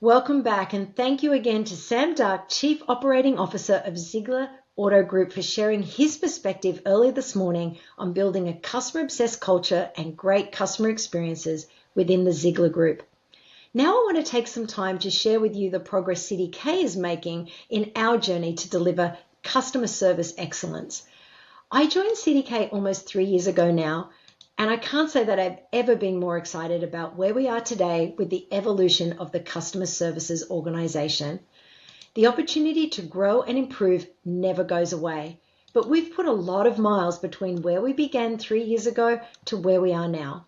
Welcome back, and thank you again to Sam Dark, Chief Operating Officer of Ziegler Auto Group, for sharing his perspective earlier this morning on building a customer-obsessed culture and great customer experiences within the Ziegler Group. Now I want to take some time to share with you the progress CDK is making in our journey to deliver customer service excellence. I joined CDK almost 3 years ago now, and I can't say that I've ever been more excited about where we are today with the evolution of the customer services organization. The opportunity to grow and improve never goes away, but we've put a lot of miles between where we began 3 years ago to where we are now.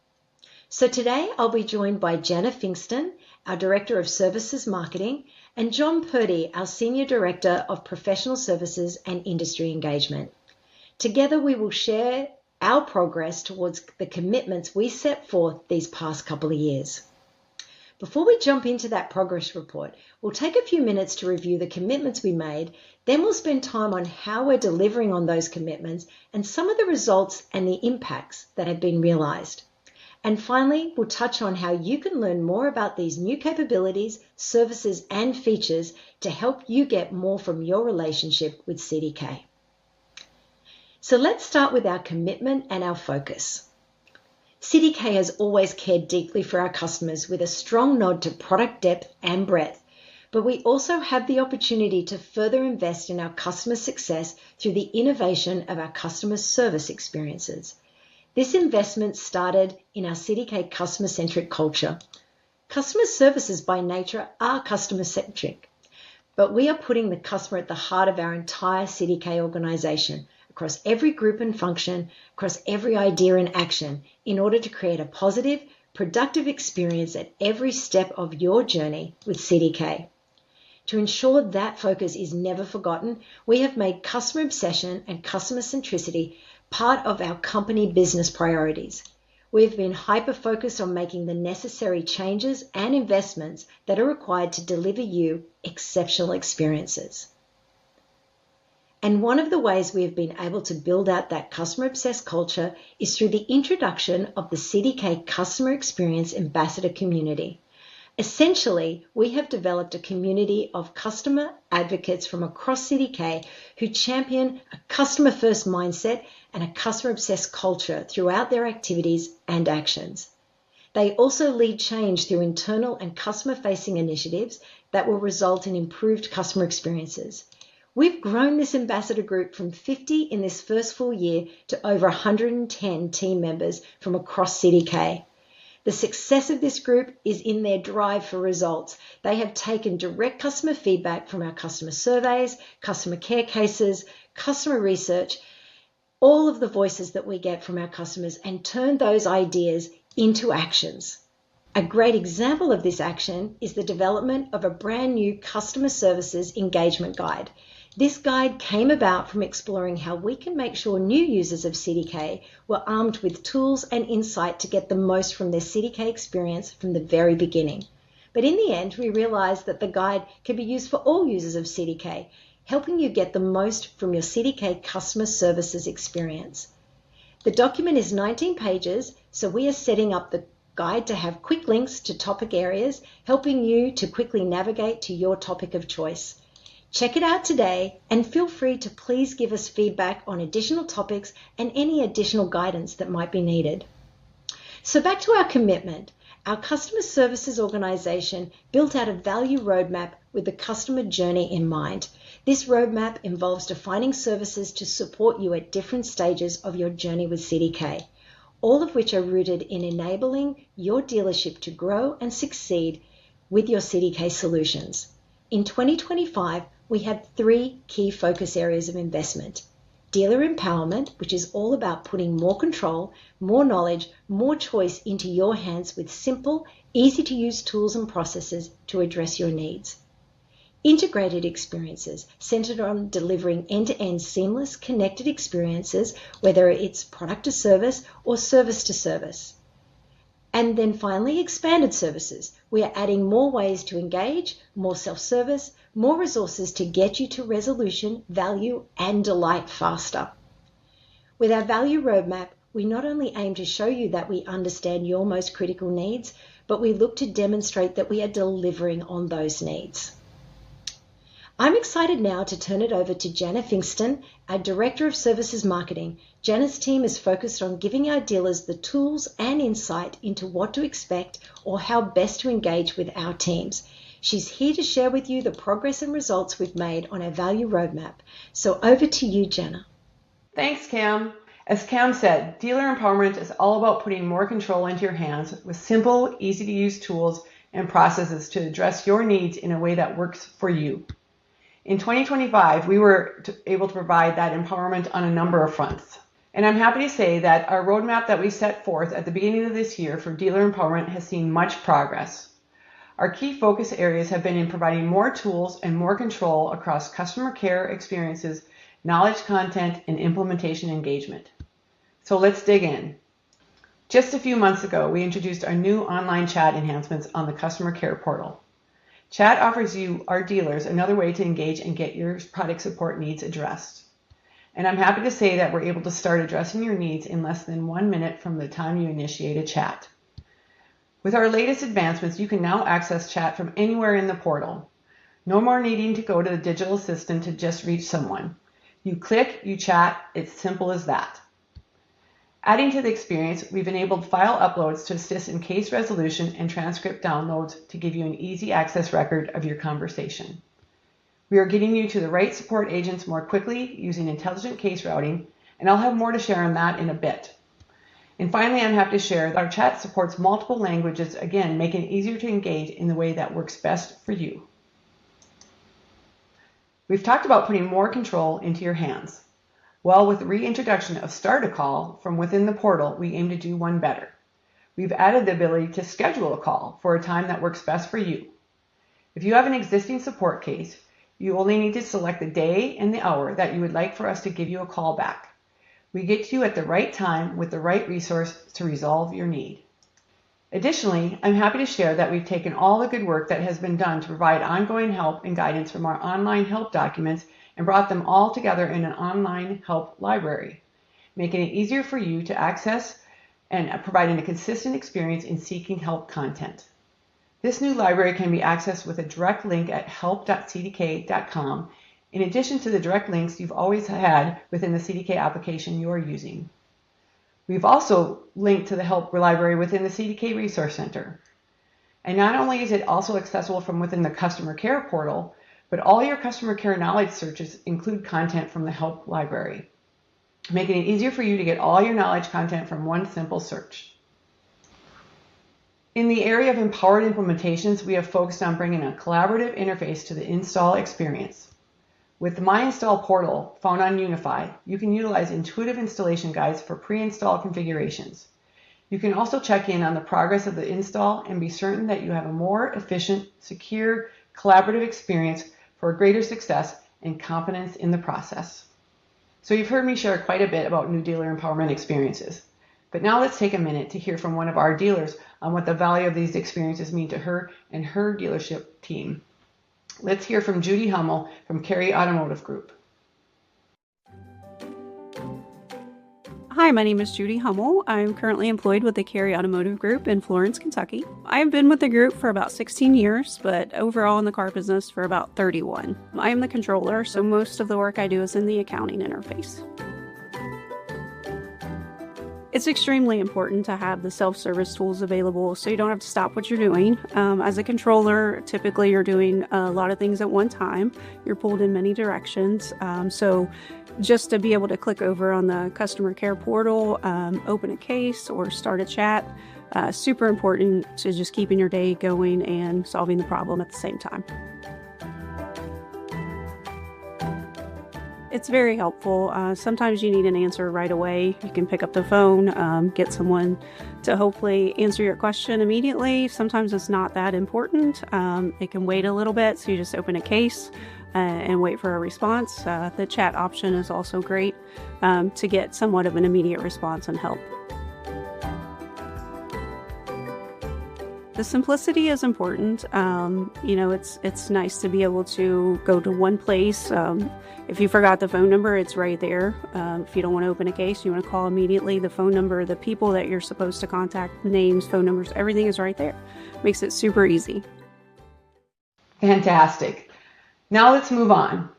So today I'll be joined by Jana Fingston, our Director of Services Marketing, and John Purdy, our Senior Director of Professional Services and Industry Engagement. Together we will share our progress towards the commitments we set forth these past couple of years. Before we jump into that progress report, we'll take a few minutes to review the commitments we made, then we'll spend time on how we're delivering on those commitments and some of the results and the impacts that have been realized. And finally, we'll touch on how you can learn more about these new capabilities, services, and features to help you get more from your relationship with CDK. So let's start with our commitment and our focus. CDK has always cared deeply for our customers with a strong nod to product depth and breadth, but we also have the opportunity to further invest in our customer success through the innovation of our customer service experiences. This investment started in our CDK customer-centric culture. Customer services by nature are customer-centric, but we are putting the customer at the heart of our entire CDK organization, across every group and function, across every idea and action, in order to create a positive, productive experience at every step of your journey with CDK. To ensure that focus is never forgotten, we have made customer obsession and customer centricity part of our company business priorities. We have been hyper-focused on making the necessary changes and investments that are required to deliver you exceptional experiences. And one of the ways we have been able to build out that customer-obsessed culture is through the introduction of the CDK Customer Experience Ambassador Community. Essentially, we have developed a community of customer advocates from across CDK who champion a customer-first mindset and a customer-obsessed culture throughout their activities and actions. They also lead change through internal and customer-facing initiatives that will result in improved customer experiences. We've grown this ambassador group from 50 in this first full year to over 110 team members from across CDK. The success of this group is in their drive for results. They have taken direct customer feedback from our customer surveys, customer care cases, customer research, all of the voices that we get from our customers, and turned those ideas into actions. A great example of this action is the development of a brand new customer services engagement guide. This guide came about from exploring how we can make sure new users of CDK were armed with tools and insight to get the most from their CDK experience from the very beginning. But in the end, we realized that the guide can be used for all users of CDK, helping you get the most from your CDK customer services experience. The document is 19 pages, so we are setting up the guide to have quick links to topic areas, helping you to quickly navigate to your topic of choice. Check it out today and feel free to please give us feedback on additional topics and any additional guidance that might be needed. So back to our commitment. Our customer services organization built out a value roadmap with the customer journey in mind. This roadmap involves defining services to support you at different stages of your journey with CDK, all of which are rooted in enabling your dealership to grow and succeed with your CDK solutions. In 2025, we have 3 key focus areas of investment. Dealer empowerment, which is all about putting more control, more knowledge, more choice into your hands with simple, easy-to-use tools and processes to address your needs. Integrated experiences centered on delivering end-to-end seamless, connected experiences, whether it's product to service or service to service. And then finally, expanded services. We are adding more ways to engage, more self-service, more resources to get you to resolution, value, and delight faster. With our value roadmap, we not only aim to show you that we understand your most critical needs, but we look to demonstrate that we are delivering on those needs. I'm excited now to turn it over to Jana Fingston, our Director of Services Marketing. Jana's team is focused on giving our dealers the tools and insight into what to expect or how best to engage with our teams. She's here to share with you the progress and results we've made on our value roadmap. So over to you, Jana. Thanks, Cam. As Cam said, dealer empowerment is all about putting more control into your hands with simple, easy-to-use tools and processes to address your needs in a way that works for you. In 2025, we were able to provide that empowerment on a number of fronts. And I'm happy to say that our roadmap that we set forth at the beginning of this year for dealer empowerment has seen much progress. Our key focus areas have been in providing more tools and more control across customer care experiences, knowledge content, and implementation engagement. So let's dig in. Just a few months ago, we introduced our new online chat enhancements on the customer care portal. Chat offers you, our dealers, another way to engage and get your product support needs addressed. And I'm happy to say that we're able to start addressing your needs in less than 1 minute from the time you initiate a chat. With our latest advancements, you can now access chat from anywhere in the portal. No more needing to go to the digital assistant to just reach someone. You click, you chat, it's simple as that. Adding to the experience, we've enabled file uploads to assist in case resolution and transcript downloads to give you an easy access record of your conversation. We are getting you to the right support agents more quickly using intelligent case routing, and I'll have more to share on that in a bit. And finally, I'm happy to share that our chat supports multiple languages, again, making it easier to engage in the way that works best for you. We've talked about putting more control into your hands. Well, with the reintroduction of Start a Call from within the portal, we aim to do one better. We've added the ability to schedule a call for a time that works best for you. If you have an existing support case, you only need to select the day and the hour that you would like for us to give you a call back. We get to you at the right time with the right resource to resolve your need. Additionally, I'm happy to share that we've taken all the good work that has been done to provide ongoing help and guidance from our online help documents and brought them all together in an online help library, making it easier for you to access and providing a consistent experience in seeking help content. This new library can be accessed with a direct link at help.cdk.com, in addition to the direct links you've always had within the CDK application you are using. We've also linked to the help library within the CDK Resource Center. And not only is it also accessible from within the customer care portal, but all your customer care knowledge searches include content from the help library, making it easier for you to get all your knowledge content from one simple search. In the area of empowered implementations, we have focused on bringing a collaborative interface to the install experience. With the My Install portal found on Unify, you can utilize intuitive installation guides for pre-install configurations. You can also check in on the progress of the install and be certain that you have a more efficient, secure, collaborative experience for greater success and confidence in the process. So you've heard me share quite a bit about new dealer empowerment experiences. But now let's take a minute to hear from one of our dealers on what the value of these experiences mean to her and her dealership team. Let's hear from Judy Hummel from Carey Automotive Group. Hi, my name is Judy Hummel. I'm currently employed with the Carey Automotive Group in Florence, Kentucky. I have been with the group for about 16 years, but overall in the car business for about 31. I am the controller, so most of the work I do is in the accounting interface. It's extremely important to have the self-service tools available so you don't have to stop what you're doing. As a controller, typically you're doing a lot of things at one time. You're pulled in many directions. So just to be able to click over on the customer care portal, open a case or start a chat, super important to just keeping your day going and solving the problem at the same time. It's very helpful. Sometimes you need an answer right away. You can pick up the phone, get someone to hopefully answer your question immediately. Sometimes it's not that important. It can wait a little bit, so you just open a case and wait for a response. The chat option is also great to get somewhat of an immediate response and help. The simplicity is important. It's nice to be able to go to one place. If you forgot the phone number, it's right there. If you don't want to open a case, you want to call immediately. The phone number, the people that you're supposed to contact, names, phone numbers, everything is right there. Makes it super easy. Fantastic. Now let's move on.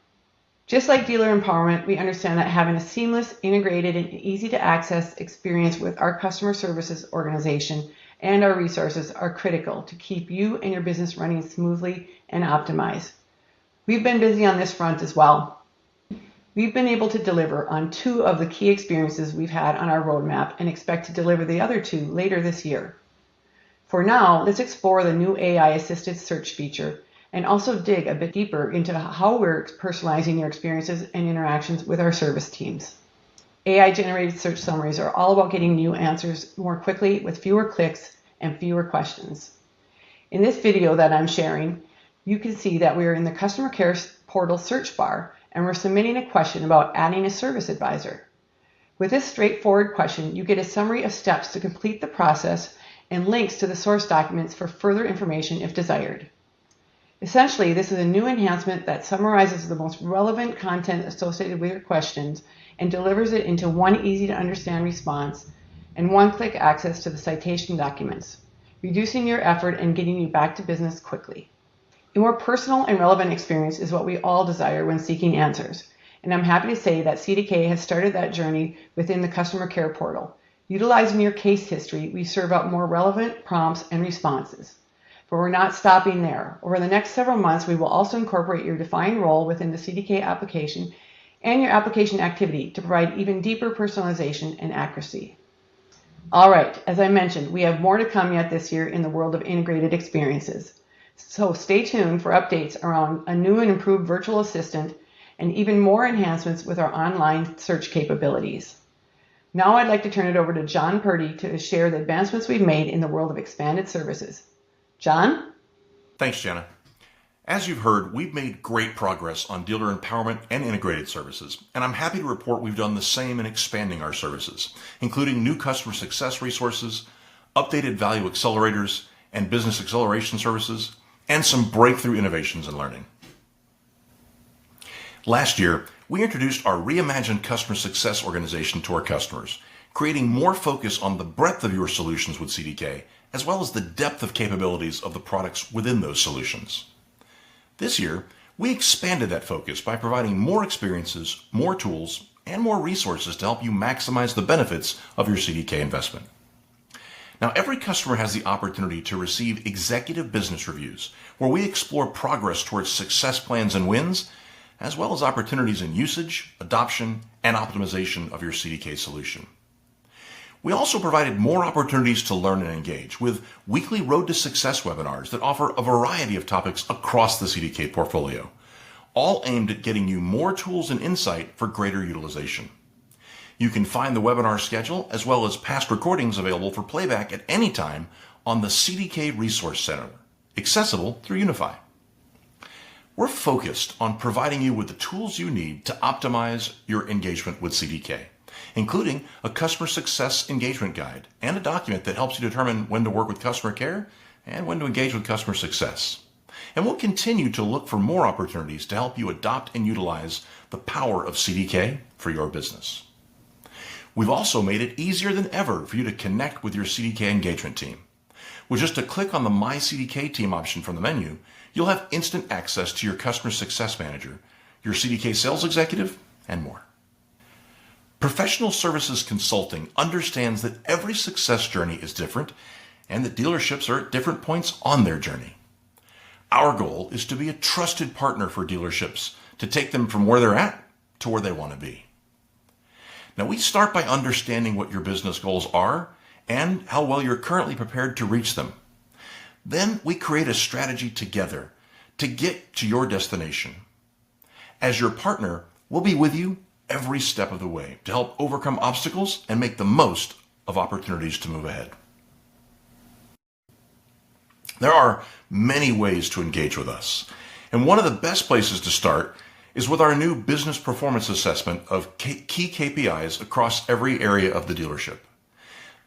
Just like dealer empowerment, we understand that having a seamless, integrated, and easy to access experience with our customer services organization and our resources are critical to keep you and your business running smoothly and optimized. We've been busy on this front as well. We've been able to deliver on 2 of the key experiences we've had on our roadmap and expect to deliver the other 2 later this year. For now, let's explore the new AI-assisted search feature and also dig a bit deeper into how we're personalizing your experiences and interactions with our service teams. AI-generated search summaries are all about getting you answers more quickly with fewer clicks and fewer questions. In this video that I'm sharing, you can see that we're in the customer care portal search bar and we're submitting a question about adding a service advisor. With this straightforward question, you get a summary of steps to complete the process and links to the source documents for further information if desired. Essentially, this is a new enhancement that summarizes the most relevant content associated with your questions and delivers it into one easy-to-understand response and one-click access to the citation documents, reducing your effort and getting you back to business quickly. A more personal and relevant experience is what we all desire when seeking answers, and I'm happy to say that CDK has started that journey within the customer care portal. Utilizing your case history, we serve up more relevant prompts and responses. But we're not stopping there. Over the next several months, we will also incorporate your defined role within the CDK application and your application activity to provide even deeper personalization and accuracy. All right, as I mentioned, we have more to come yet this year in the world of integrated experiences. So stay tuned for updates around a new and improved virtual assistant and even more enhancements with our online search capabilities. Now I'd like to turn it over to John Purdy to share the advancements we've made in the world of expanded services. John? Thanks, Jana. As you've heard, we've made great progress on dealer empowerment and integrated services, and I'm happy to report we've done the same in expanding our services, including new customer success resources, updated value accelerators and business acceleration services, and some breakthrough innovations in learning. Last year, we introduced our reimagined customer success organization to our customers, creating more focus on the breadth of your solutions with CDK, as well as the depth of capabilities of the products within those solutions. This year, we expanded that focus by providing more experiences, more tools, and more resources to help you maximize the benefits of your CDK investment. Now, every customer has the opportunity to receive executive business reviews, where we explore progress towards success plans and wins, as well as opportunities in usage, adoption, and optimization of your CDK solution. We also provided more opportunities to learn and engage with weekly Road to Success webinars that offer a variety of topics across the CDK portfolio, all aimed at getting you more tools and insight for greater utilization. You can find the webinar schedule as well as past recordings available for playback at any time on the CDK Resource Center, accessible through Unify. We're focused on providing you with the tools you need to optimize your engagement with CDK, including a customer success engagement guide and a document that helps you determine when to work with customer care and when to engage with customer success. And we'll continue to look for more opportunities to help you adopt and utilize the power of CDK for your business. We've also made it easier than ever for you to connect with your CDK engagement team. With just a click on the My CDK team option from the menu, you'll have instant access to your customer success manager, your CDK sales executive, and more. Professional Services Consulting understands that every success journey is different and that dealerships are at different points on their journey. Our goal is to be a trusted partner for dealerships to take them from where they're at to where they want to be. Now, we start by understanding what your business goals are and how well you're currently prepared to reach them. Then we create a strategy together to get to your destination. As your partner, we'll be with you every step of the way to help overcome obstacles and make the most of opportunities to move ahead. There are many ways to engage with us, and one of the best places to start is with our new business performance assessment of key KPIs across every area of the dealership.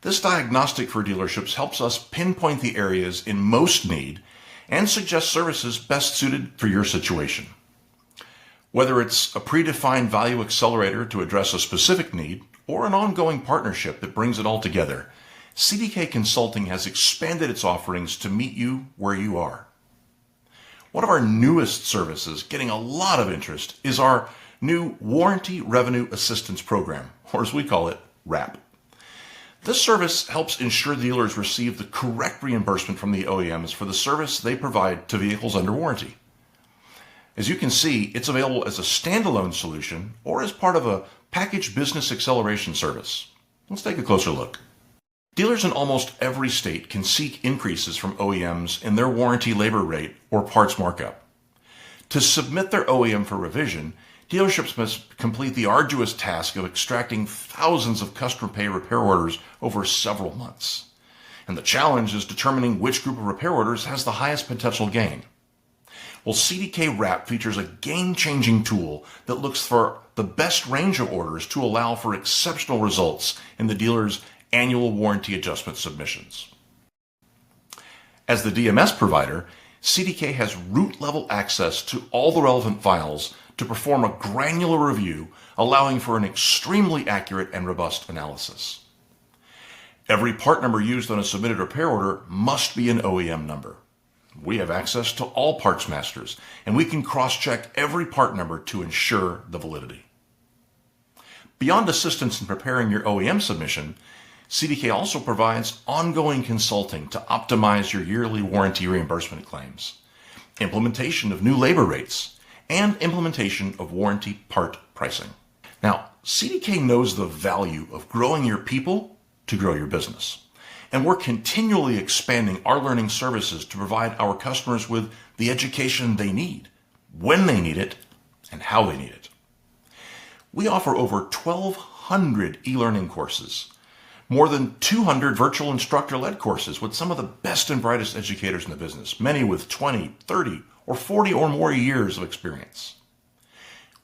This diagnostic for dealerships helps us pinpoint the areas in most need and suggest services best suited for your situation. Whether it's a predefined value accelerator to address a specific need or an ongoing partnership that brings it all together, CDK Consulting has expanded its offerings to meet you where you are. One of our newest services getting a lot of interest is our new Warranty Revenue Assistance Program, or as we call it, WRAP. This service helps ensure dealers receive the correct reimbursement from the OEMs for the service they provide to vehicles under warranty. As you can see, it's available as a standalone solution or as part of a packaged business acceleration service. Let's take a closer look. Dealers in almost every state can seek increases from OEMs in their warranty labor rate or parts markup. To submit their OEM for revision, dealerships must complete the arduous task of extracting thousands of customer pay repair orders over several months. And the challenge is determining which group of repair orders has the highest potential gain. Well, CDK WRAP features a game-changing tool that looks for the best range of orders to allow for exceptional results in the dealer's annual warranty adjustment submissions. As the DMS provider, CDK has root-level access to all the relevant files to perform a granular review, allowing for an extremely accurate and robust analysis. Every part number used on a submitted repair order must be an OEM number. We have access to all parts masters, and we can cross-check every part number to ensure the validity. Beyond assistance in preparing your OEM submission, CDK also provides ongoing consulting to optimize your yearly warranty reimbursement claims, implementation of new labor rates, and implementation of warranty part pricing. Now, CDK knows the value of growing your people to grow your business, and we're continually expanding our learning services to provide our customers with the education they need, when they need it, and how they need it. We offer over 1,200 e-learning courses, more than 200 virtual instructor-led courses with some of the best and brightest educators in the business, many with 20, 30, or 40 or more years of experience.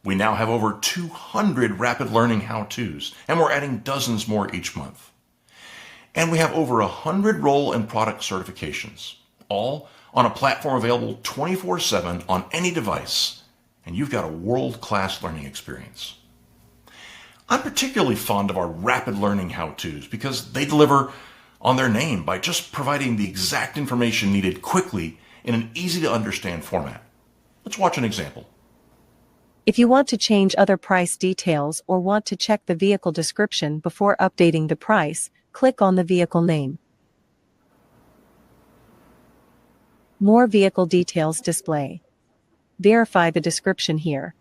We now have over 200 rapid learning how-tos, and we're adding dozens more each month. And we have over 100 role and product certifications, all on a platform available 24/7 on any device, and you've got a world-class learning experience. I'm particularly fond of our rapid learning how-tos because they deliver on their name by just providing the exact information needed quickly in an easy-to-understand format. Let's watch an example. If you want to change other price details or want to check the vehicle description before updating the price, click on the vehicle name. More vehicle details display. Verify the description here.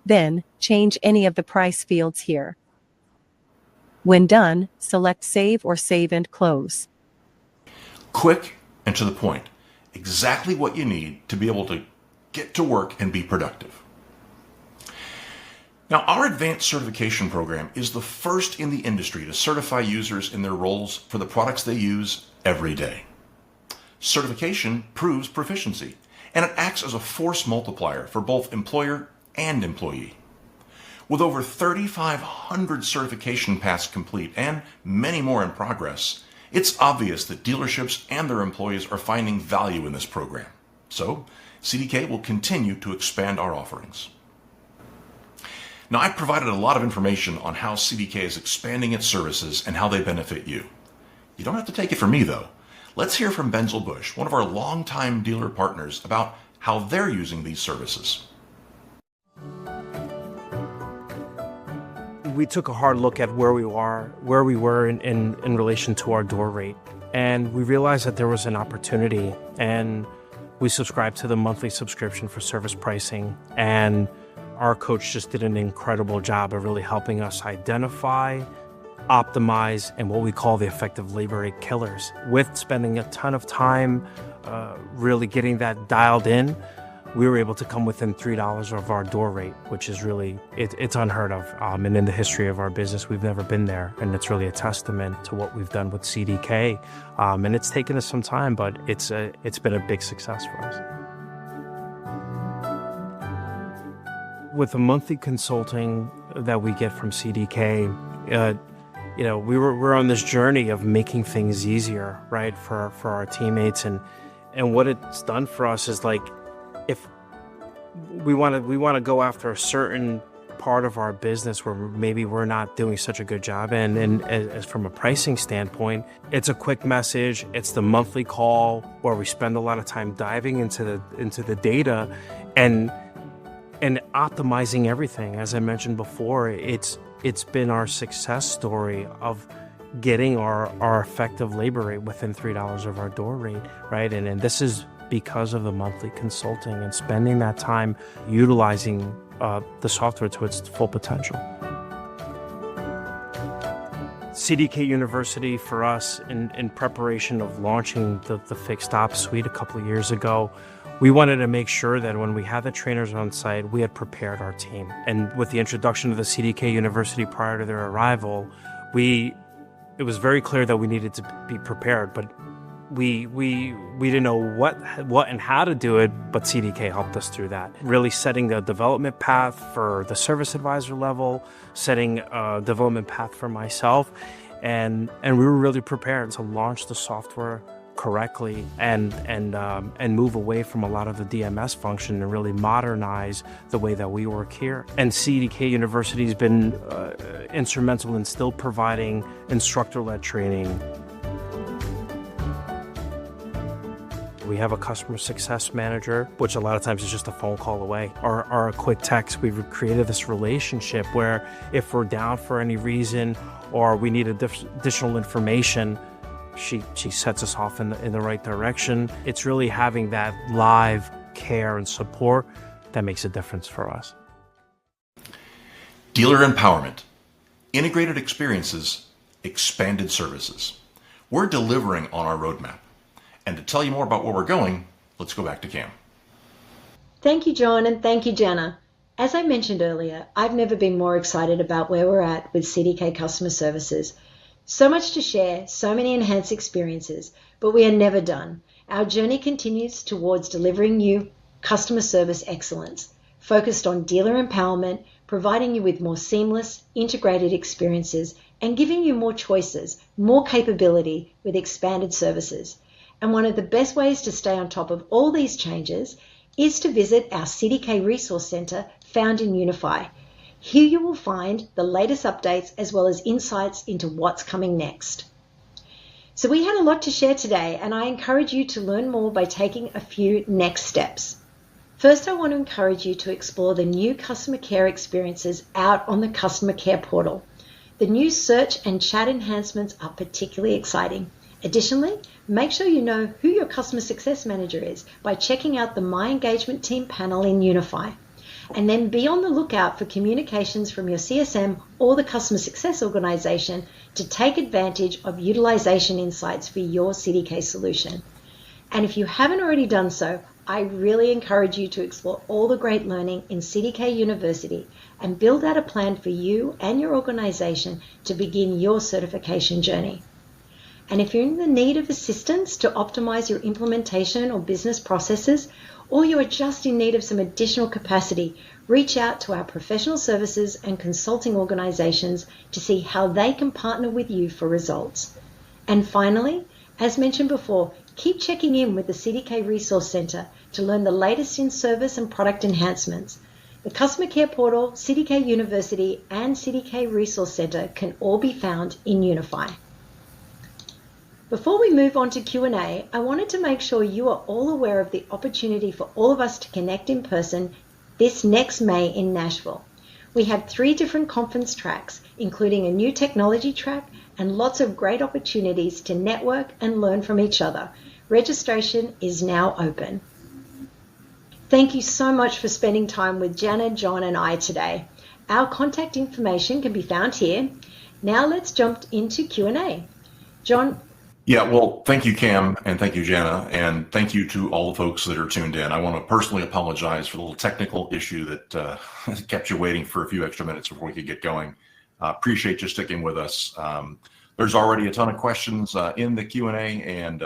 Then, change any of the price fields here. When done, select Save or Save and Close. Quick and to the point. Exactly what you need to be able to get to work and be productive. Now, our advanced certification program is the first in the industry to certify users in their roles for the products they use every day. Certification proves proficiency, and it acts as a force multiplier for both employer and employee. With over 3,500 certification paths complete and many more in progress, it's obvious that dealerships and their employees are finding value in this program. So, CDK will continue to expand our offerings. Now, I've provided a lot of information on how CDK is expanding its services and how they benefit you. You don't have to take it from me, though. Let's hear from Benzel Bush, one of our longtime dealer partners, about how they're using these services. We took a hard look at where we were in relation to our door rate, and we realized that there was an opportunity, and we subscribed to the monthly subscription for service pricing, and our coach just did an incredible job of really helping us identify, optimize, and what we call the effective labor rate killers. With spending a ton of time really getting that dialed in, we were able to come within $3 of our door rate, which is really, it's unheard of. And in the history of our business, we've never been there. And it's really a testament to what we've done with CDK. And it's taken us some time, but it's been a big success for us. With the monthly consulting that we get from CDK, we're on this journey of making things easier, right, for our teammates, and what it's done for us is, like, if we want to go after a certain part of our business where maybe we're not doing such a good job, and as from a pricing standpoint, it's a quick message, it's the monthly call where we spend a lot of time diving into the data and optimizing everything. As I mentioned before, it's been our success story of getting our effective labor rate within $3 of our door rate, right? And this is because of the monthly consulting and spending that time utilizing the software to its full potential. CDK University, for us, in preparation of launching the fixed ops suite a couple of years ago, we wanted to make sure that when we had the trainers on site, we had prepared our team. And with the introduction of the CDK University prior to their arrival, it was very clear that we needed to be prepared, but we didn't know what and how to do it, but CDK helped us through that. Really setting the development path for the service advisor level, setting a development path for myself, and we were really prepared to launch the software correctly and move away from a lot of the DMS function and really modernize the way that we work here. And CDK University has been instrumental in still providing instructor-led training. We have a customer success manager, which a lot of times is just a phone call away, or a quick text. We've created this relationship where if we're down for any reason or we need additional information, she sets us off in the right direction. It's really having that live care and support that makes a difference for us. Dealer empowerment, integrated experiences, expanded services. We're delivering on our roadmap. And to tell you more about where we're going, let's go back to Cam. Thank you, John, and thank you, Jana. As I mentioned earlier, I've never been more excited about where we're at with CDK Customer Services. So much to share, so many enhanced experiences, but we are never done. Our journey continues towards delivering you customer service excellence, focused on dealer empowerment, providing you with more seamless, integrated experiences, and giving you more choices, more capability with expanded services. And one of the best ways to stay on top of all these changes is to visit our CDK Resource Center found in Unify. Here you will find the latest updates as well as insights into what's coming next. So we had a lot to share today, and I encourage you to learn more by taking a few next steps. First, I want to encourage you to explore the new customer care experiences out on the customer care portal. The new search and chat enhancements are particularly exciting. Additionally, make sure you know who your customer success manager is by checking out the My Engagement Team panel in Unify. And then be on the lookout for communications from your CSM or the customer success organization to take advantage of utilization insights for your CDK solution. And if you haven't already done so, I really encourage you to explore all the great learning in CDK University and build out a plan for you and your organization to begin your certification journey. And if you're in the need of assistance to optimize your implementation or business processes, or you are just in need of some additional capacity, reach out to our professional services and consulting organizations to see how they can partner with you for results. And finally, as mentioned before, keep checking in with the CDK Resource Center to learn the latest in service and product enhancements. The Customer Care Portal, CDK University, and CDK Resource Center can all be found in Unify. Before we move on to Q&A, I wanted to make sure you are all aware of the opportunity for all of us to connect in person this next May in Nashville. We have 3 different conference tracks, including a new technology track and lots of great opportunities to network and learn from each other. Registration is now open. Thank you so much for spending time with Jana, John, and I today. Our contact information can be found here. Now let's jump into Q&A. John? Yeah, well, thank you, Cam, and thank you, Jana, and thank you to all the folks that are tuned in. I want to personally apologize for the little technical issue that kept you waiting for a few extra minutes before we could get going. Appreciate you sticking with us. There's already a ton of questions in the Q&A, and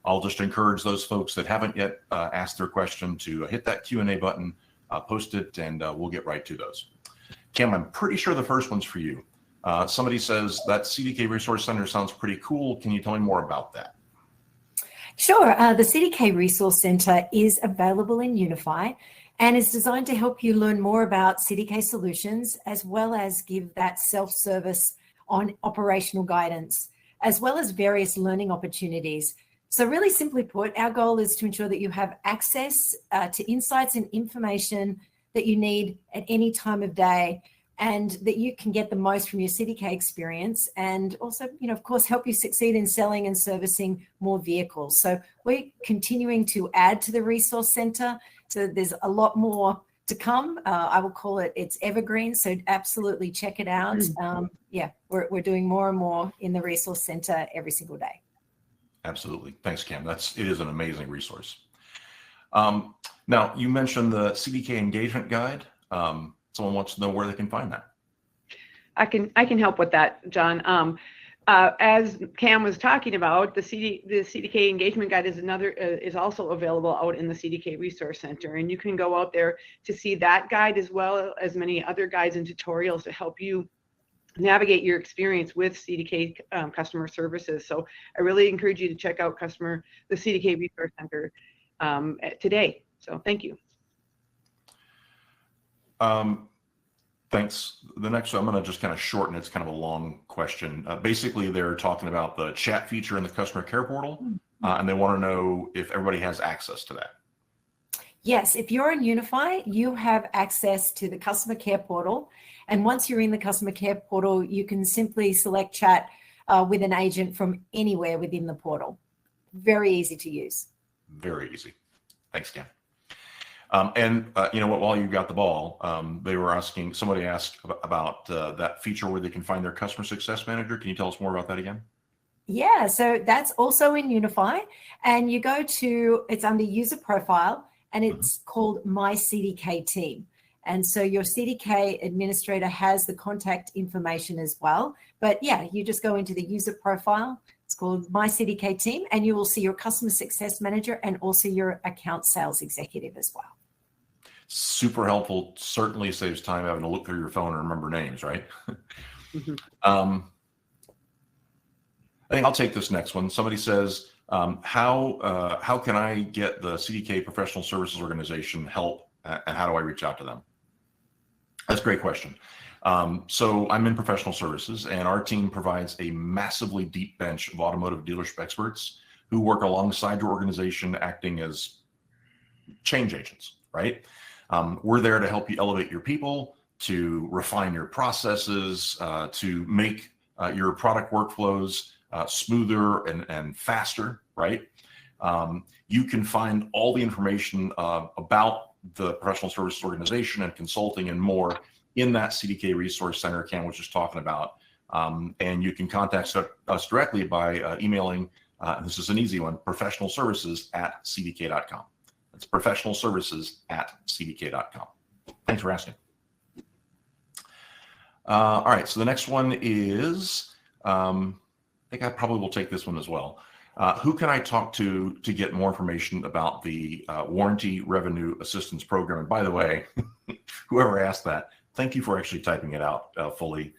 I'll just encourage those folks that haven't yet asked their question to hit that Q&A button, post it, and we'll get right to those. Cam, I'm pretty sure the first one's for you. Somebody says that CDK Resource Center sounds pretty cool. Can you tell me more about that? Sure. The CDK Resource Center is available in Unify and is designed to help you learn more about CDK solutions, as well as give that self-service on operational guidance, as well as various learning opportunities. So really simply put, our goal is to ensure that you have access to insights and information that you need at any time of day, and that you can get the most from your CDK experience, and also, of course, help you succeed in selling and servicing more vehicles. So we're continuing to add to the Resource Center. So there's a lot more to come. I will call it's evergreen. So absolutely check it out. We're doing more and more in the Resource Center every single day. Absolutely. Thanks, Cam. It is an amazing resource. Now, you mentioned the CDK Engagement Guide. Someone wants to know where they can find that. I can help with that, John. As Cam was talking about, the CDK Engagement Guide is also available out in the CDK Resource Center, and you can go out there to see that guide, as well as many other guides and tutorials to help you navigate your experience with CDK customer services. So I really encourage you to check out the CDK Resource Center today. So thank you. Thanks. The next one, I'm going to just kind of shorten. It's kind of a long question. Basically, they're talking about the chat feature in the customer care portal, and they want to know if everybody has access to that. Yes, if you're in Unify, you have access to the customer care portal. And once you're in the customer care portal, you can simply select chat with an agent from anywhere within the portal. Very easy to use. Very easy. Thanks, Cam. And you know what, while you got the ball, somebody asked about that feature where they can find their customer success manager. Can you tell us more about that again? Yeah, so that's also in Unify, and you go to, it's under user profile, and it's called My CDK Team. And so your CDK administrator has the contact information as well. But yeah, you just go into the user profile. It's called My CDK Team, and you will see your customer success manager and also your account sales executive as well. Super helpful. Certainly saves time having to look through your phone and remember names, right? I think I'll take this next one. Somebody says, how can I get the CDK Professional Services Organization help, and how do I reach out to them? That's a great question. So I'm in professional services, and our team provides a massively deep bench of automotive dealership experts who work alongside your organization, acting as change agents, right? We're there to help you elevate your people, to refine your processes, to make your product workflows smoother and faster, right? You can find all the information about the professional services organization and consulting and more in that CDK Resource Center Cam was just talking about. And you can contact us directly by emailing, this is an easy one, professionalservices@cdk.com. It's professionalservices@cdk.com. Thanks for asking. All right, so the next one is, I think I probably will take this one as well. Who can I talk to get more information about the Warranty Revenue Assistance Program? And by the way, whoever asked that, thank you for actually typing it out fully.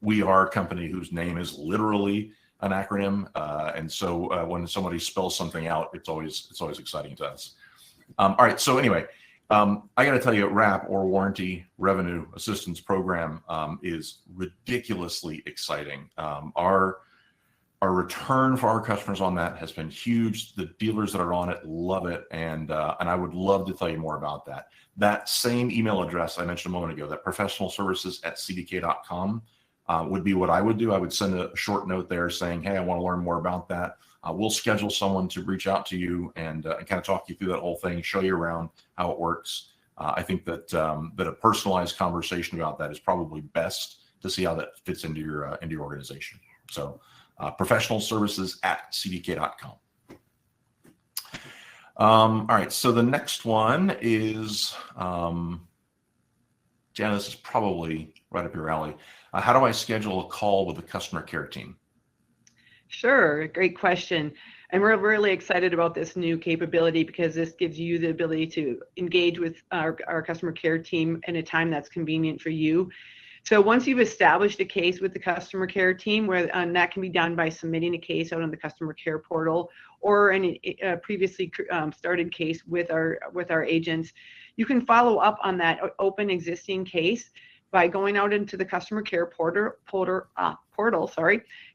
We are a company whose name is literally an acronym, and so when somebody spells something out, it's always exciting to us. All right, so anyway, I got to tell you, WRAP, or Warranty Revenue Assistance Program, is ridiculously exciting. Our return for our customers on that has been huge. The dealers that are on it love it, and I would love to tell you more about that. That same email address I mentioned a moment ago, that professionalservices@cdk.com, would be what I would do. I would send a short note there saying, hey, I want to learn more about that. We'll schedule someone to reach out to you and kind of talk you through that whole thing, show you around how it works. I think that that a personalized conversation about that is probably best to see how that fits into your organization. So professionalservices@cdk.com. All right, so the next one is, Jana, this is probably right up your alley. How do I schedule a call with the customer care team? Sure, great question. And we're really excited about this new capability because this gives you the ability to engage with our customer care team in a time that's convenient for you. So once you've established a case with the customer care team, and that can be done by submitting a case out on the customer care portal or any previously started case with our agents, you can follow up on that open existing case by going out into the customer care portal,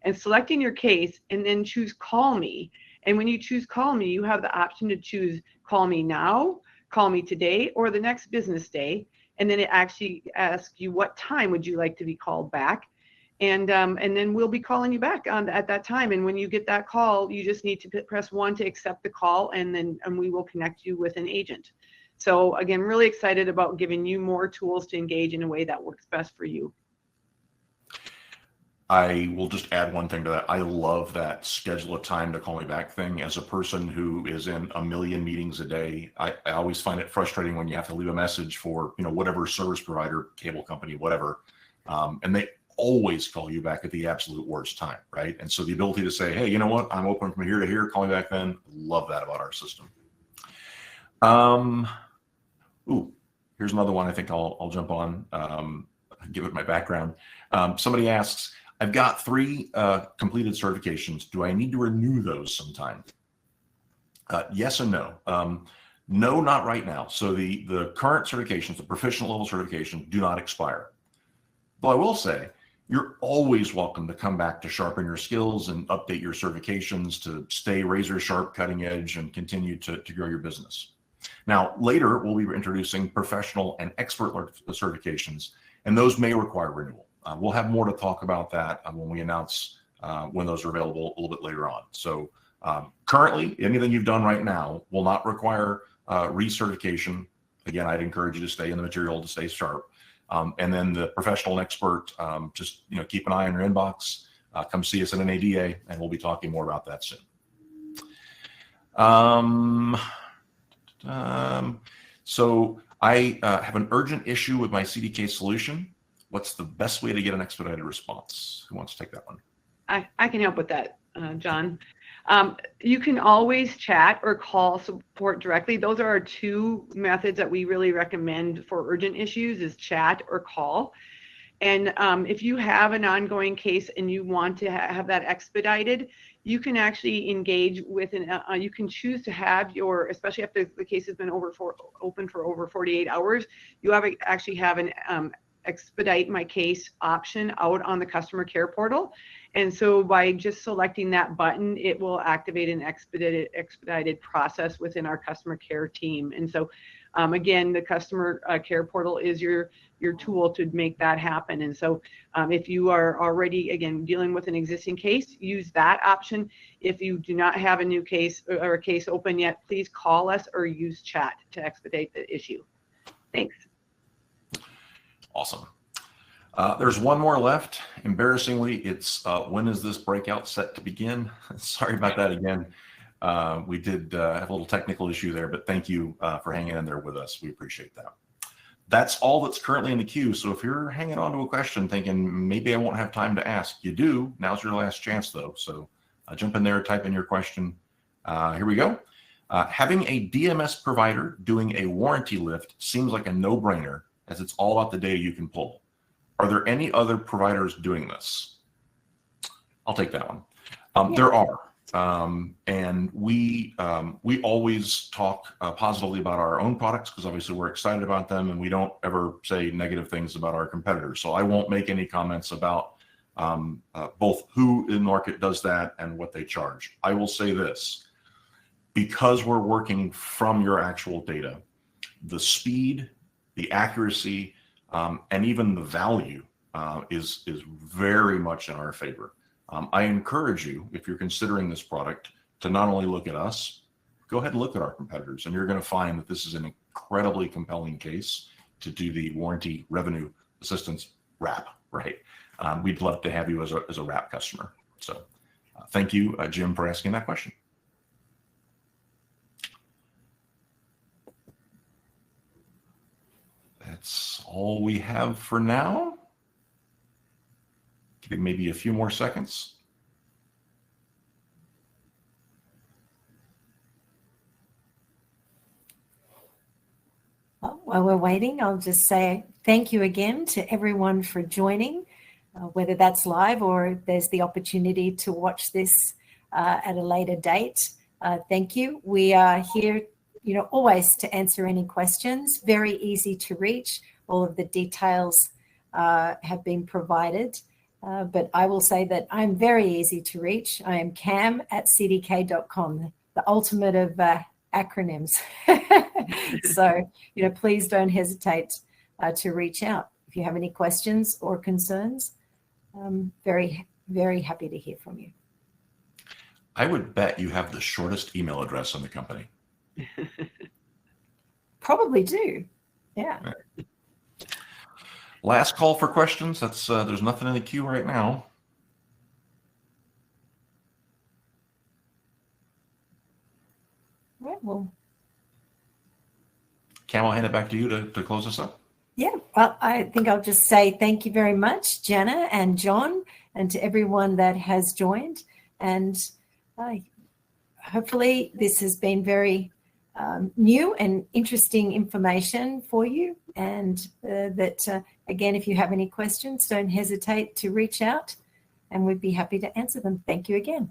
and selecting your case, and then choose Call Me. And when you choose Call Me, you have the option to choose Call Me Now, Call Me Today, or the next business day. And then it actually asks you what time would you like to be called back, and then we'll be calling you back at that time. And when you get that call, you just need to press 1 to accept the call, and we will connect you with an agent. So again, really excited about giving you more tools to engage in a way that works best for you. I will just add one thing to that. I love that schedule a time to call me back thing. As a person who is in a million meetings a day, I always find it frustrating when you have to leave a message for, whatever service provider, cable company, whatever. And they always call you back at the absolute worst time, right? And so the ability to say, hey, you know what? I'm open from here to here. Call me back then. Love that about our system. Here's another one I think I'll jump on, give it my background. Somebody asks, I've got 3 completed certifications. Do I need to renew those sometime? Yes and no. No, not right now. So the current certifications, the proficient level certifications, do not expire. But I will say, you're always welcome to come back to sharpen your skills and update your certifications to stay razor sharp, cutting edge, and continue to grow your business. Now, later, we'll be introducing professional and expert certifications, and those may require renewal. We'll have more to talk about that when we announce when those are available a little bit later on. So currently, anything you've done right now will not require recertification. Again, I'd encourage you to stay in the material to stay sharp. And then the professional and expert, just keep an eye on your inbox. Come see us at an ADA, and we'll be talking more about that soon. So I have an urgent issue with my CDK solution. What's the best way to get an expedited response? Who wants to take that one? I can help with that, John. You can always chat or call support directly. Those are our 2 methods that we really recommend for urgent issues, is chat or call. And if you have an ongoing case and you want to have that expedited, you can actually engage with you can choose to have especially if the case has been open for over 48 hours, you actually have an expedite my case option out on the customer care portal. And so by just selecting that button, it will activate an expedited process within our customer care team. And so again, the customer care portal is your tool to make that happen. And so if you are already, again, dealing with an existing case, use that option. If you do not have a new case or a case open yet, please call us or use chat to expedite the issue. Thanks. Awesome. There's one more left. Embarrassingly, it's when is this breakout set to begin? Sorry about that again. We did have a little technical issue there, but thank you for hanging in there with us. We appreciate that. That's all that's currently in the queue. So if you're hanging on to a question thinking maybe I won't have time to ask, you do. Now's your last chance though. So jump in there, type in your question. Here we go. Having a DMS provider doing a warranty lift seems like a no-brainer, as it's all about the data you can pull. Are there any other providers doing this? I'll take that one. There are. And we always talk positively about our own products because obviously we're excited about them, and we don't ever say negative things about our competitors. So I won't make any comments about both who in the market does that and what they charge. I will say this, because we're working from your actual data, the speed, the accuracy, and even the value is very much in our favor. I encourage you, if you're considering this product, to not only look at us, go ahead and look at our competitors, and you're going to find that this is an incredibly compelling case to do the warranty revenue assistance wrap, right? We'd love to have you as a wrap customer. So thank you, Jim, for asking that question. That's all we have for now. Giving maybe a few more seconds. while we're waiting, I'll just say thank you again to everyone for joining, whether that's live or there's the opportunity to watch this at a later date. Thank you. We are here, always to answer any questions. Very easy to reach. All of the details have been provided. But I will say that I'm very easy to reach. I am cam@cdk.com, the ultimate of acronyms. So, please don't hesitate to reach out if you have any questions or concerns. Very, very happy to hear from you. I would bet you have the shortest email address in the company. Probably do. Yeah. Right. Last call for questions. That's there's nothing in the queue right now. Right, well, Cam, I'll hand it back to you to close this up. Yeah, well, I think I'll just say thank you very much, Jana and John, and to everyone that has joined. And hopefully this has been very new and interesting information for you. And again, if you have any questions, don't hesitate to reach out and we'd be happy to answer them. Thank you again.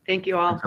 Thank you all.